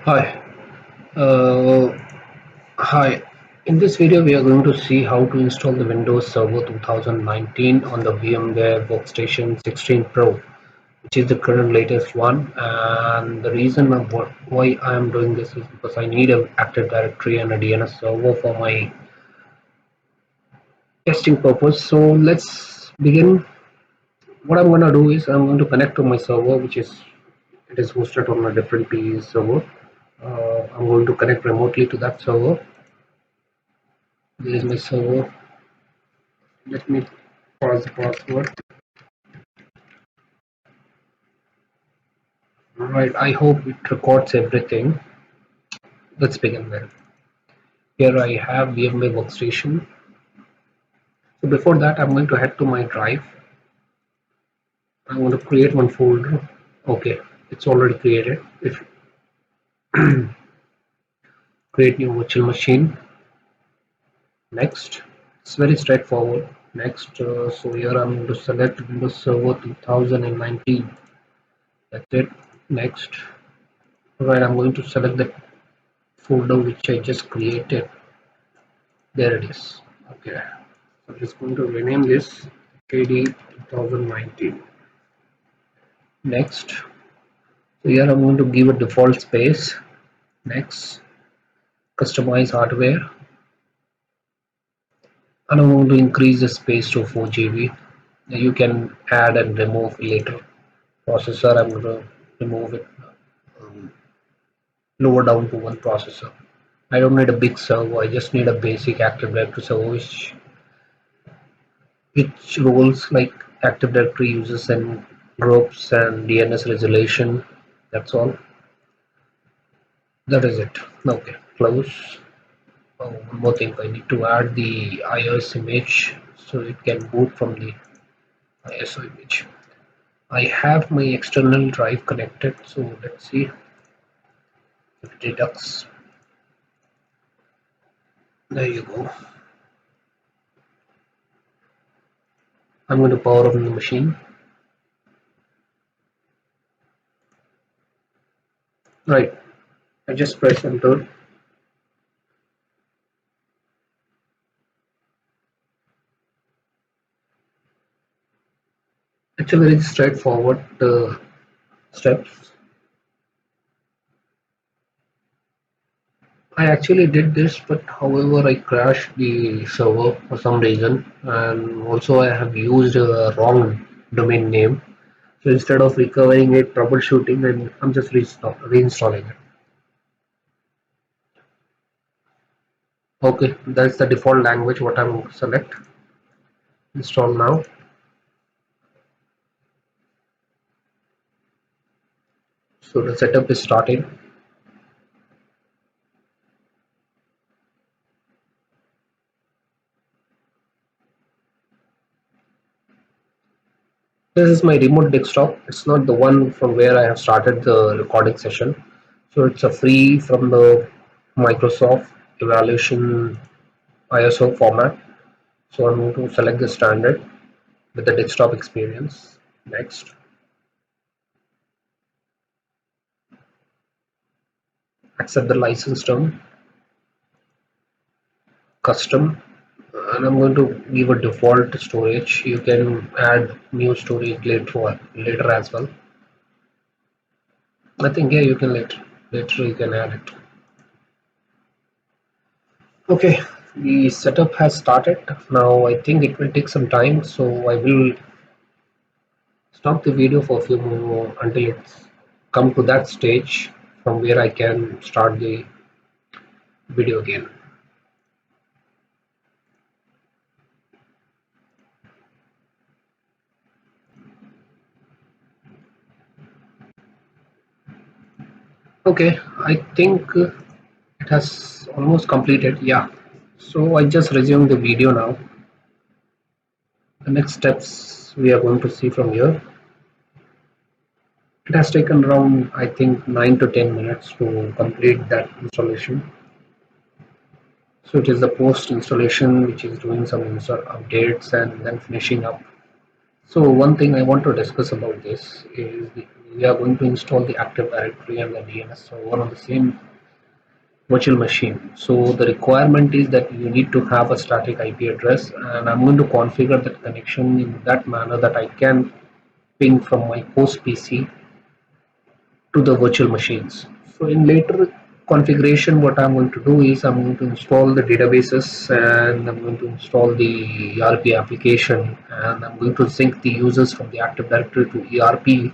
Hi. Uh, Hi. In this video, we are going to see how to install the Windows Server 2019 on the VMware Workstation 16 Pro, which is the current latest one. And the reason of why I am doing this is because I need an Active Directory and a DNS server for my testing purpose. So let's begin. What I'm going to do is I'm going to connect to my server, which is it is hosted on a different PE server. I'm going to connect remotely to that server. There is my server. Let me pass the password. Right, I hope it records everything. Let's begin then. Here I have VMware Workstation. So before that, I'm going to head to my drive. I'm going to create one folder. Okay, it's already created. If create new virtual machine. Next, it's very straightforward. Next, so here I'm going to select Windows Server 2019. That's it. Next, right, I'm going to select the folder which I just created. There it is. Okay. So I'm just going to rename this KD 2019. Next. So here I'm going to give a default space. Next. Customize hardware. And I'm going to increase the space to 4 GB. You can add and remove later. Processor, I'm going to remove it um, lower down to one processor. I don't need a big server. I just need a basic Active Directory server which roles like Active Directory uses and groups and DNS resolution. That's all. That is it. Okay, close. Oh, one more thing. I need to add the iOS image so it can boot from the ISO image. I have my external drive connected, so let's see if it deducts. There you go. I'm going to power on the machine. Right. I just press enter. It's a very straightforward steps. I actually did this, but however, I crashed the server for some reason, and also I have used a wrong domain name. So instead of recovering it, troubleshooting, and I'm just reinstalling it. Okay, that's the default language. What I'm going to select, install now. So the setup is starting. This is my remote desktop. It's not the one from where I have started the recording session. So it's a free from the Microsoft evaluation ISO format. So I'm going to select the standard with the desktop experience. Next, accept the license term, custom, and I'm going to give a default storage. You can add new storage later as well. I think yeah, you can later you can add it. Okay, the setup has started. Now I think it will take some time, so I will stop the video for a few more until it's come to that stage from where I can start the video again. Okay, I think it has almost completed. Yeah. So I just resumed the video now. The next steps we are going to see from here. It has taken around I think 9 to 10 minutes to complete that installation. So it is the post installation which is doing some updates and then finishing up. So one thing I want to discuss about this is we are going to install the Active Directory and the DNS server on the same virtual machine. So the requirement is that you need to have a static IP address, and I'm going to configure that connection in that manner that I can ping from my host PC to the virtual machines. So in later configuration, what I'm going to do is I'm going to install the databases, and I'm going to install the ERP application, and I'm going to sync the users from the Active Directory to ERP,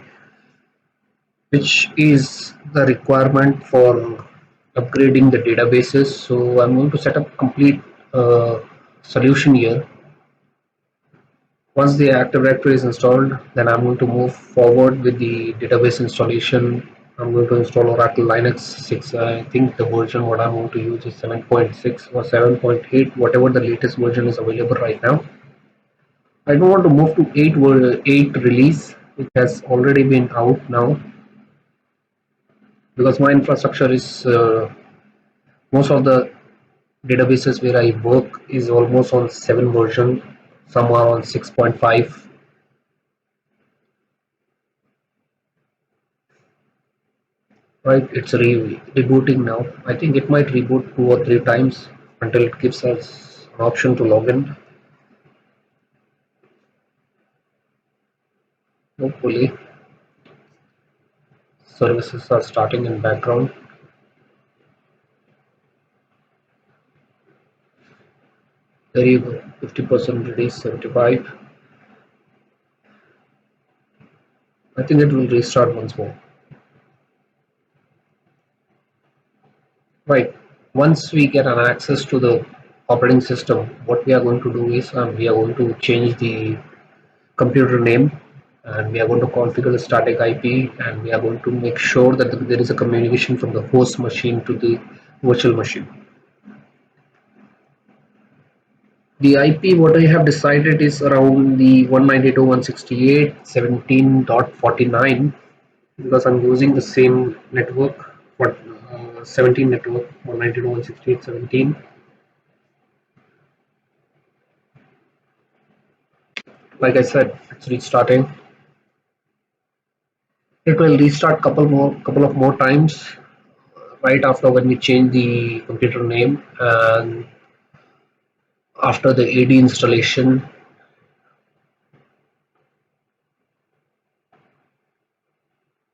which is the requirement for upgrading the databases. So I'm going to set up complete solution here. Once the Active Directory is installed, then I'm going to move forward with the database installation. I'm going to install Oracle Linux 6. I think the version what I'm going to use is 7.6 or 7.8, whatever the latest version is available right now. I don't want to move to 8 release, which has already been out now, because my infrastructure is most of the databases where I work is almost on 7 version, some are on 6.5. Right, it's rebooting now. I think it might reboot 2 or 3 times until it gives us an option to log in. Hopefully, services are starting in background. There you go, 50% release, 75. I think it will restart once more. Right, once we get an access to the operating system, what we are going to do is we are going to change the computer name, and we are going to configure the static IP, and we are going to make sure that there is a communication from the host machine to the virtual machine. The IP what I have decided is around the 192.168.17.49, because I'm using the same network for 17 network, 192.168.17. Like I said, it's restarting. It will restart couple of more times right after when we change the computer name, and after the AD installation.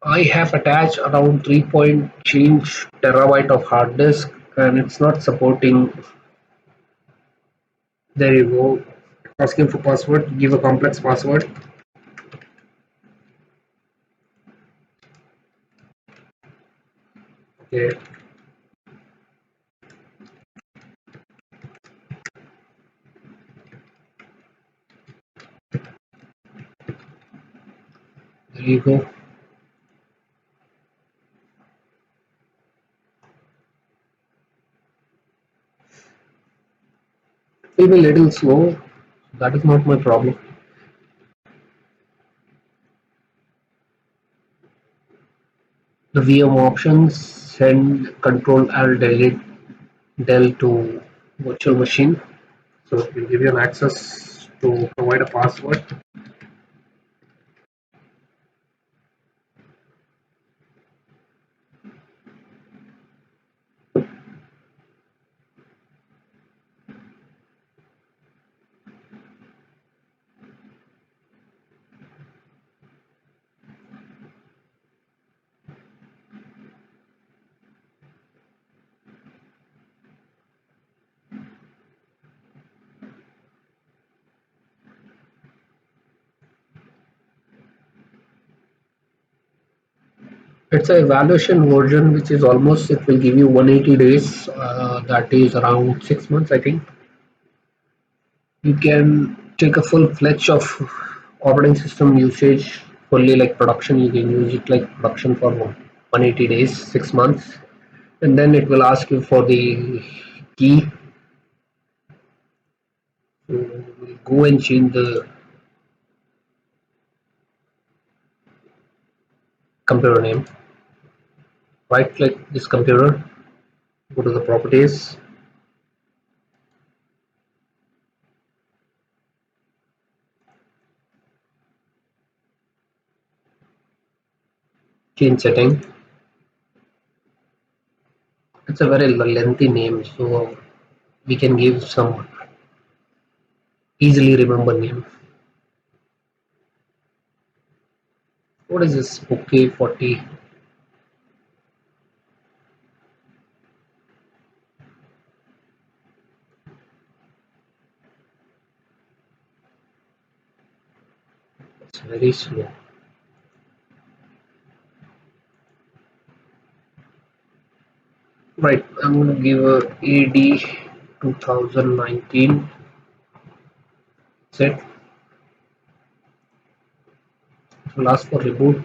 I have attached around 3 point change terabyte of hard disk, and it's not supporting. There you go. Asking for password. Give a complex password. Okay. There you go. It will be a little slow. That is not my problem. The VM options, send Control Alt Delete del to virtual machine. So it will give you an access to provide a password. It's a evaluation version, which is almost, it will give you 180 days. That is around 6 months, I think. You can take a full fledged of operating system usage fully like production. You can use it like production for 180 days, 6 months, and then it will ask you for the key. So we'll go and change the computer name. Right click this computer, go to the properties, change setting. It's a very lengthy name, so we can give some easily remember name. What is this? Okay, 40. It's very slow. Right, I'm going to give a AD 2019 set. Will ask for reboot.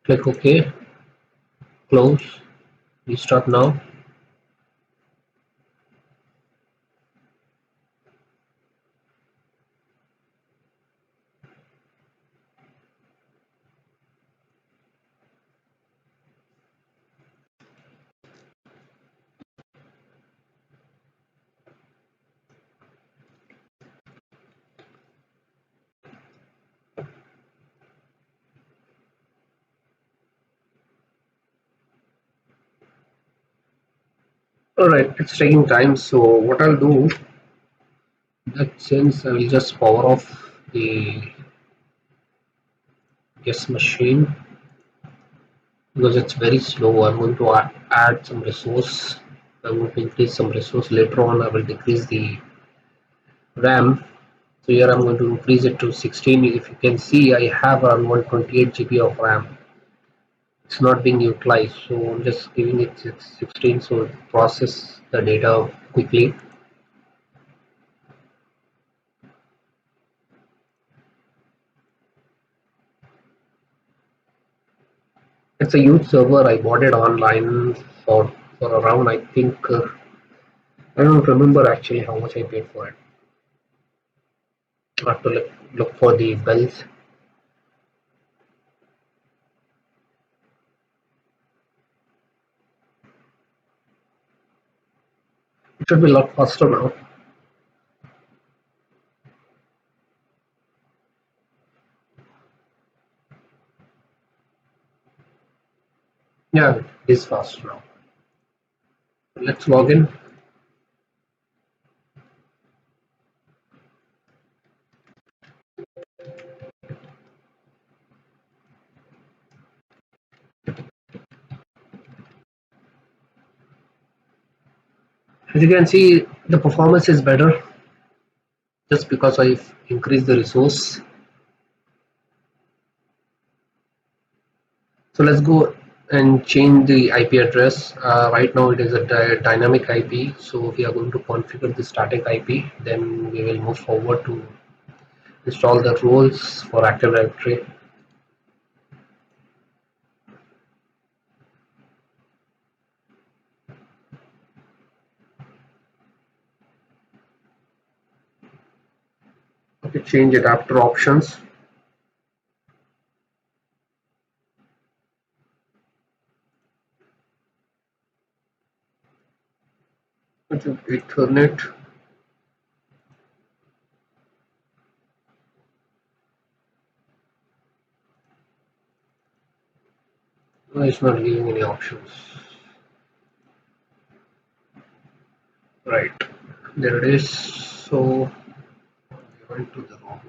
Click OK. Close. Restart now. Alright, it's taking time, so what I'll do, that since I will just power off the guest machine because it's very slow. I'm going to add some resource. I'm going to increase some resource. Later on I will decrease the RAM. So here I'm going to increase it to 16. If you can see, I have around 128 GB of RAM. It's not being utilized, so I'm just giving it 16 so it process the data quickly. It's a huge server. I bought it online for around, I think, I don't remember actually how much I paid for it. I have to look for the bills. It should be a lot faster now. Yeah, it is fast now. Let's log in. As you can see, the performance is better just because I've increased the resource. So let's go and change the IP address. Right now it is a dynamic IP. So we are going to configure the static IP. Then we will move forward to install the roles for Active Directory. Okay, change adapter options. Ethernet. No, it's not giving any options. Right, there it is. So we went to the wrong.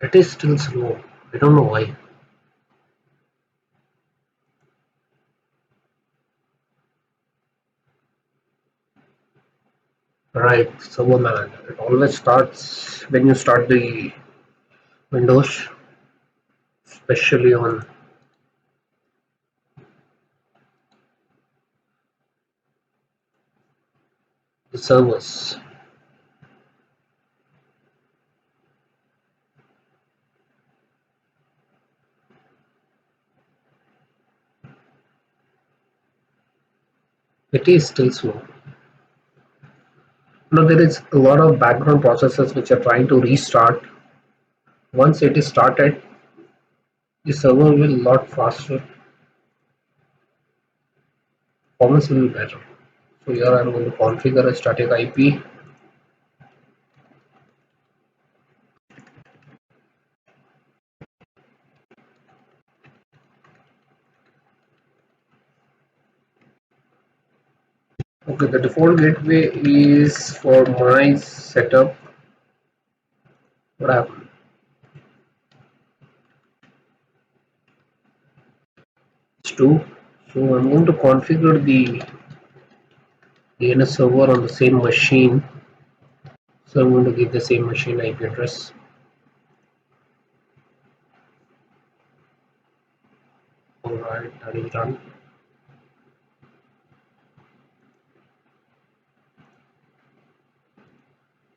It is still slow. I don't know why. Right, server manager. It always starts when you start the Windows, especially on the servers. It is still slow. Now there is a lot of background processes which are trying to restart. Once it is started, the server will lot faster. performance will be better. So here I'm going to configure a static IP. Okay, the default gateway is for my setup. What happened? It's 2. So I'm going to configure the DNS server on the same machine. So I'm going to give the same machine IP address. Alright, that is done.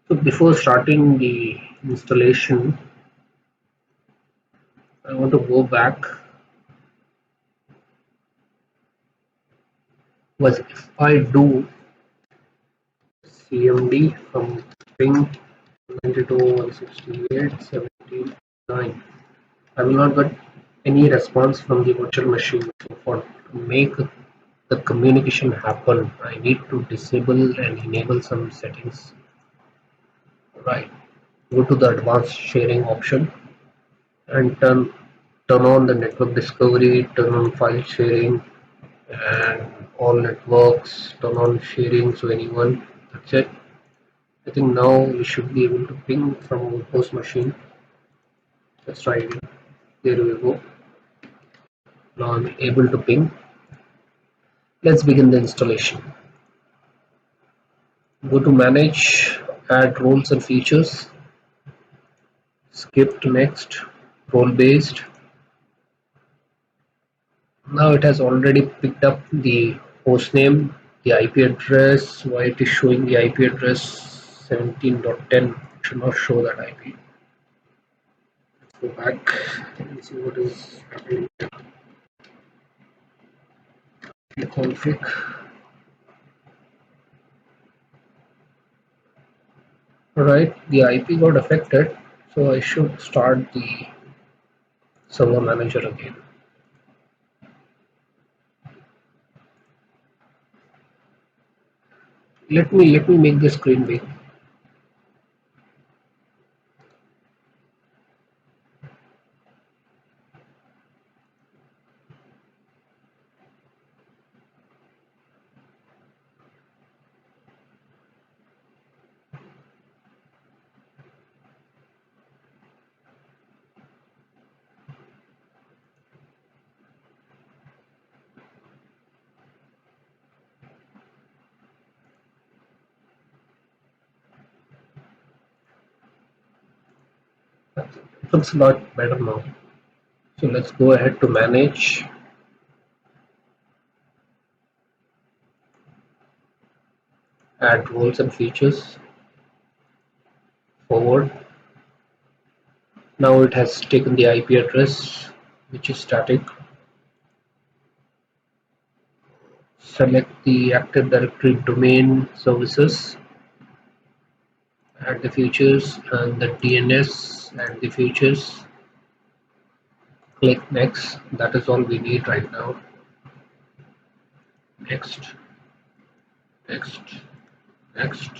So before starting the installation, I want to go back. Was if I do CMD from ping 92.168.17.9, I will not get any response from the virtual machine. So for to make the communication happen, I need to disable and enable some settings. Right. Go to the advanced sharing option and turn on the network discovery, turn on file sharing, and all networks, turn on sharing so anyone. That's it. I think now we should be able to ping from our host machine. Let's try again. There we go. Now I'm able to ping. Let's begin the installation. Go to manage, add roles and features, skip to next, role based. Now it has already picked up the host name, the IP address. Why it is showing the IP address 17.10? Should not show that IP. Let's go back and see what is happening. The config. Alright, the IP got affected, so I should start the server manager again. Let me make the screen big. It looks a lot better now. So let's go ahead to manage, add roles and features, forward. Now it has taken the IP address, which is static. Select the Active Directory domain services, add the features and the DNS and the features. Click next. That is all we need right now. Next, next, next.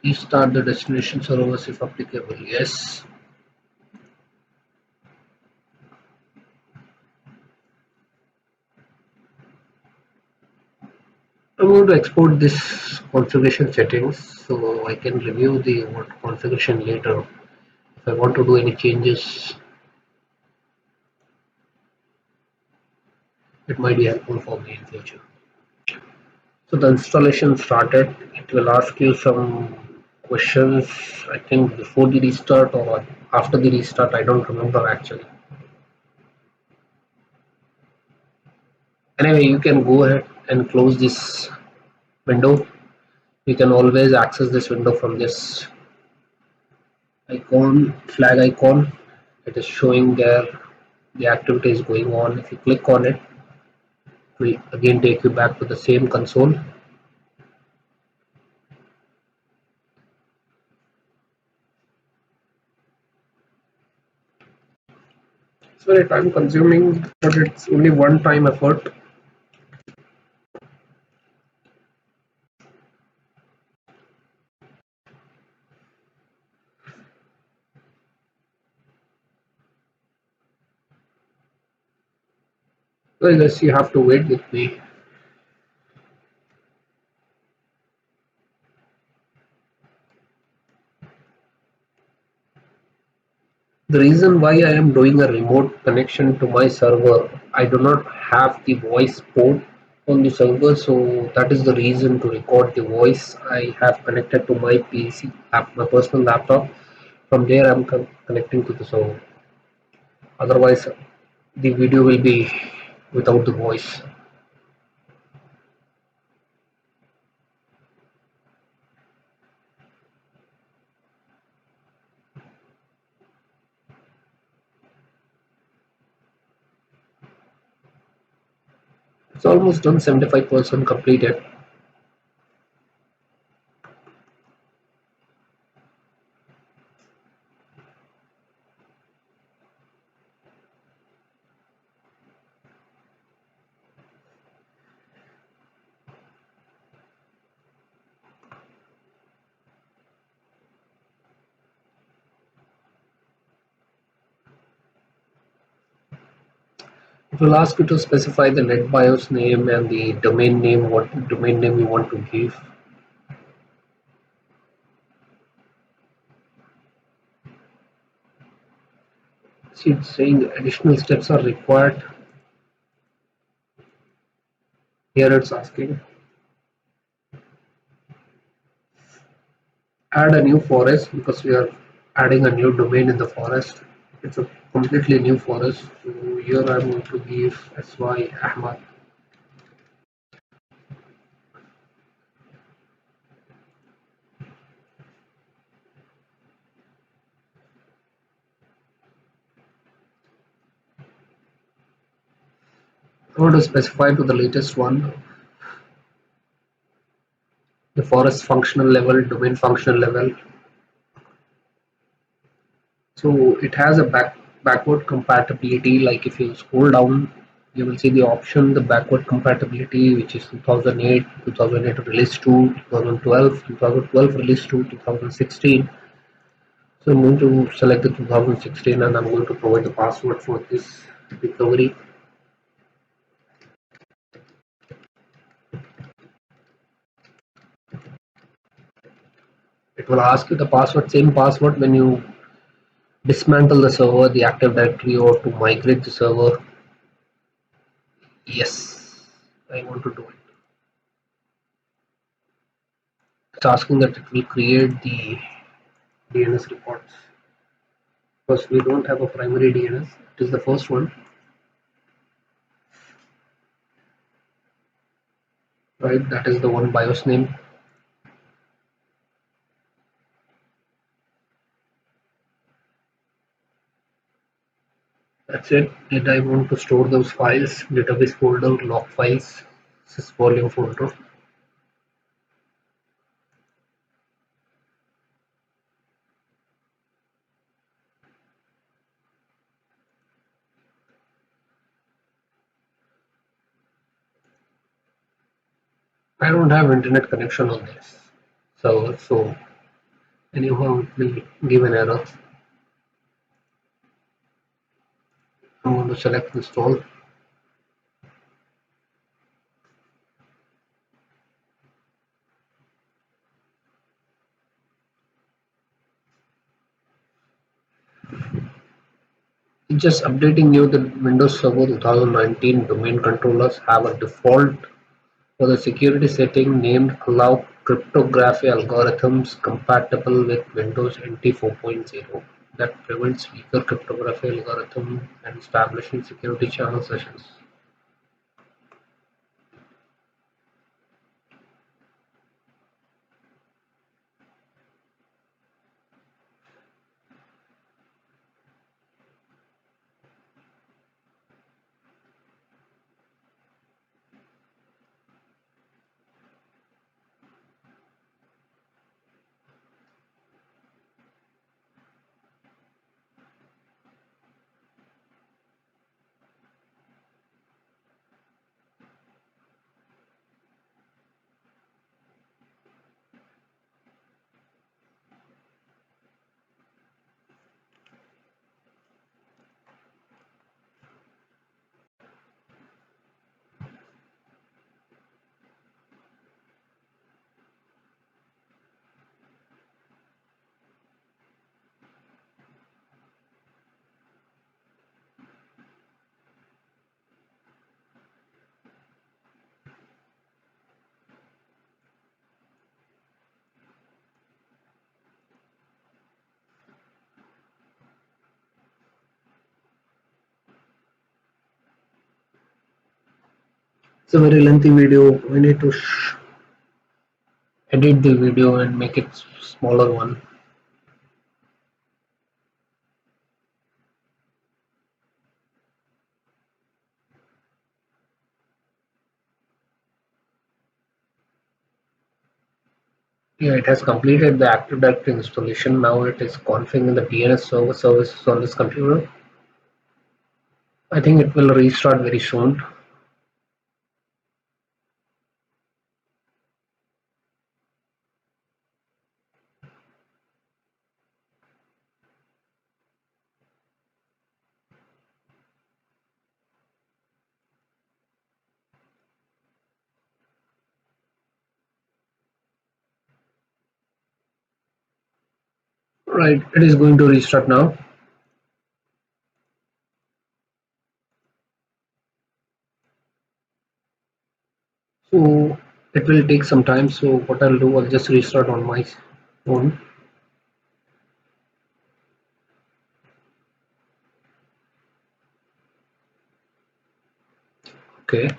Restart the destination servers if applicable. Yes. I'm going to export this configuration settings so I can review the configuration later. If I want to do any changes, it might be helpful for me in future. So the installation started. It will ask you some questions, I think before the restart or after the restart, I don't remember actually. Anyway, you can go ahead and close this window. You can always access this window from this icon, flag icon. It is showing there the activity is going on. If you click on it, it will again take you back to the same console. It's very time consuming, but it's only one time effort. Well, yes, you have to wait with me. The reason why I am doing a remote connection to my server, I do not have the voice port on the server, so that is the reason to record the voice. I have connected to my PC, my personal laptop. From there, I'm connecting to the server. Otherwise, the video will be without the voice. It's almost done, 75% completed. It will ask you to specify the NetBIOS name and the domain name, what domain name you want to give. See, it's saying additional steps are required. Here it's asking add a new forest because we are adding a new domain in the forest. It's a completely new forest. So here I'm going to give SY Ahmad. I want to specify to the latest one the forest functional level, domain functional level. So it has a backward compatibility. Like if you scroll down, you will see the option, the backward compatibility, which is 2008, 2008 release to 2012, 2012 release to 2016. So I'm going to select the 2016 and I'm going to provide the password for this recovery. It will ask you the password, same password when you dismantle the server, the Active Directory, or to migrate the server. Yes, I want to do it. It's asking that it will create the DNS reports because we don't have a primary DNS. It is the first one, right? That is the one BIOS name. That's it. Then I want to store those files, database folder, log files, sys volume folder. I don't have internet connection on this server, so anyhow it will give an error. I'm going to select install. It's just updating you that Windows Server 2019 domain controllers have a default for the security setting named Allow Cryptography Algorithms compatible with Windows NT 4.0 that prevents weaker cryptography algorithm and establishing security channel sessions. It's a very lengthy video. We need to edit the video and make it smaller one. Yeah, it has completed the Active Directory installation. Now it is configuring the DNS server services on this computer. I think it will restart very soon. Right, it is going to restart now. So it will take some time. So what I'll do, I'll just restart on my phone. Okay.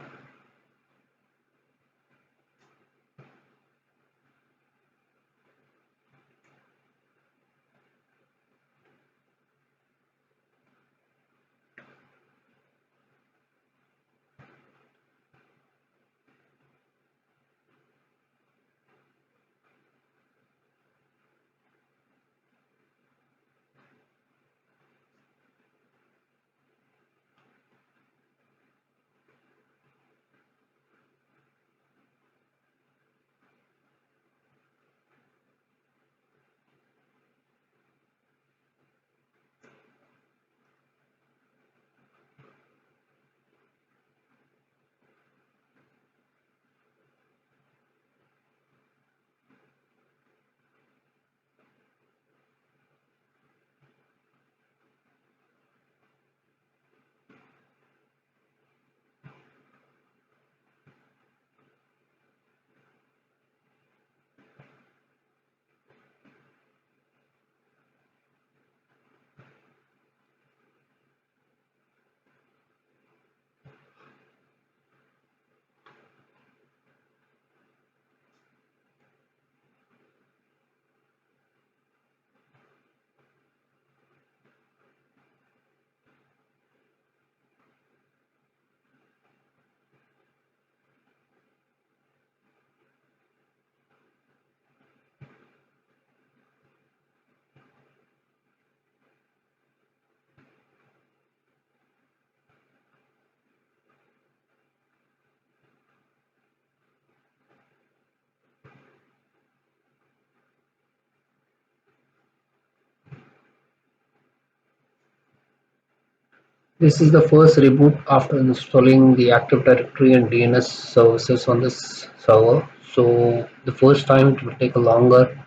This is the first reboot after installing the Active Directory and DNS services on this server. So the first time it will take a longer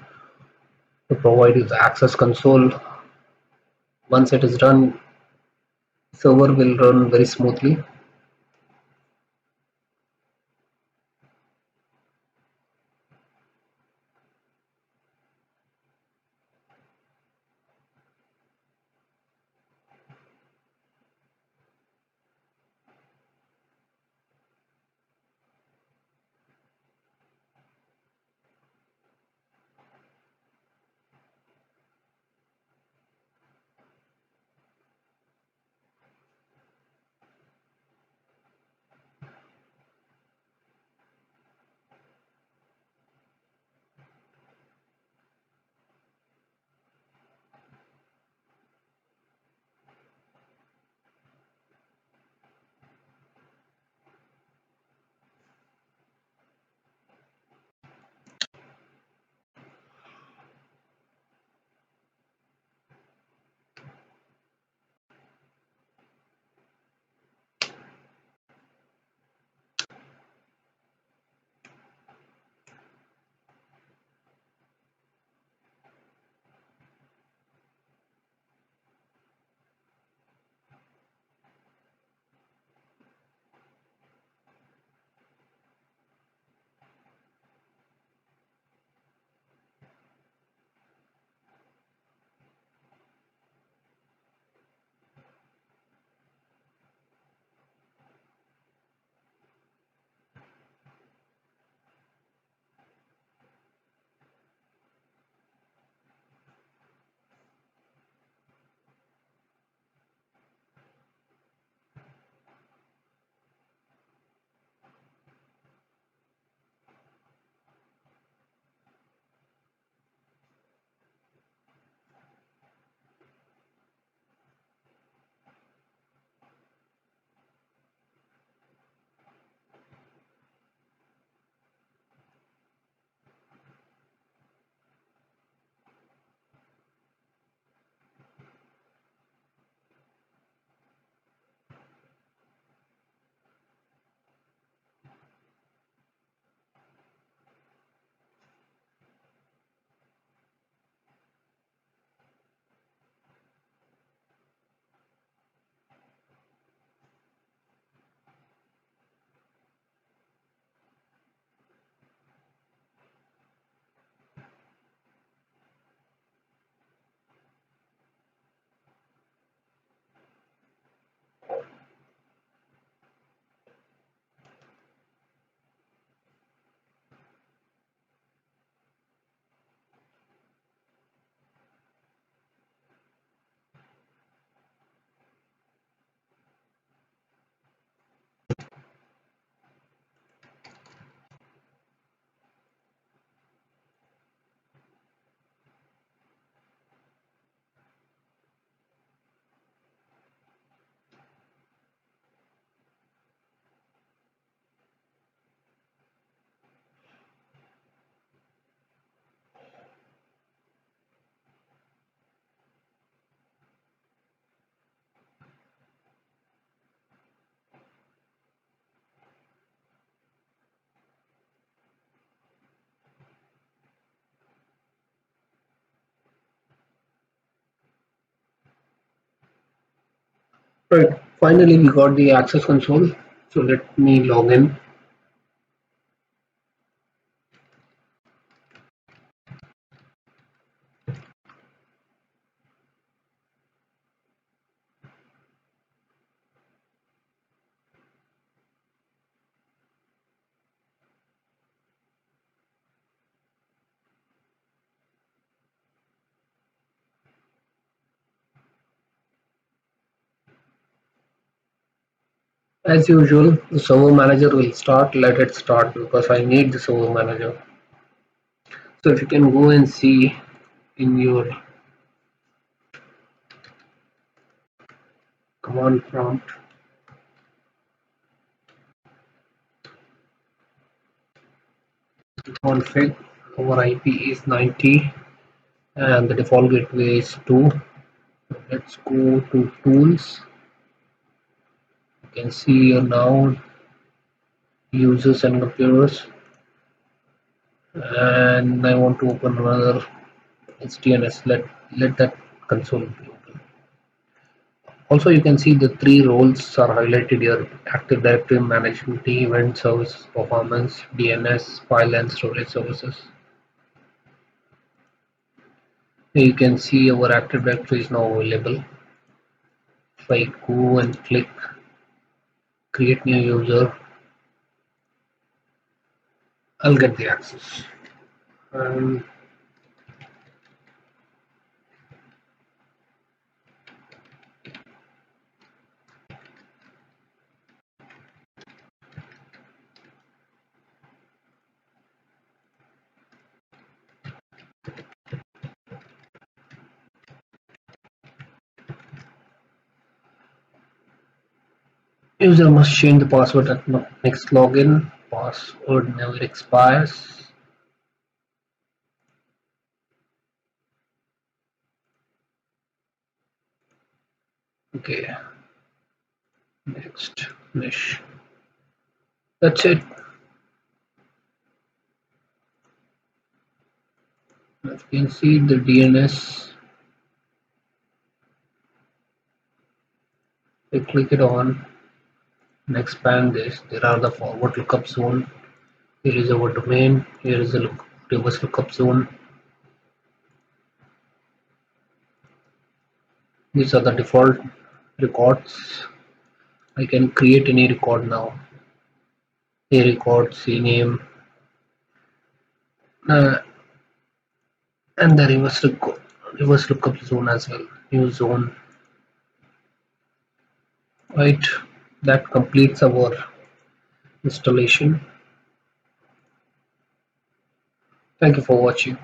to provide you the access console. Once it is done, server will run very smoothly. Right. Finally, we got the access console. So let me log in. As usual, the server manager will start. Let it start because I need the server manager. So if you can go and see in your command prompt, config, our IP is 90 and the default gateway is 2. Let's go to tools. You can see here now users and computers, and I want to open another. It's DNS. Let that console be open. Also, you can see the three roles are highlighted here: Active Directory Management, Event Service Performance, DNS File and Storage Services. Here you can see our Active Directory is now available. If I go and click Create New User, I'll get the access. And user must change the password at next login. Password never expires. Okay, next finish. That's it. As you can see the DNS. I click it on and expand this. There are the forward lookup zone. Here is our domain. Here is the reverse lookup zone. These are the default records. I can create any record now. A record, CNAME, uh, and the reverse lookup zone as well. New zone. Right. That completes our installation. Thank you for watching.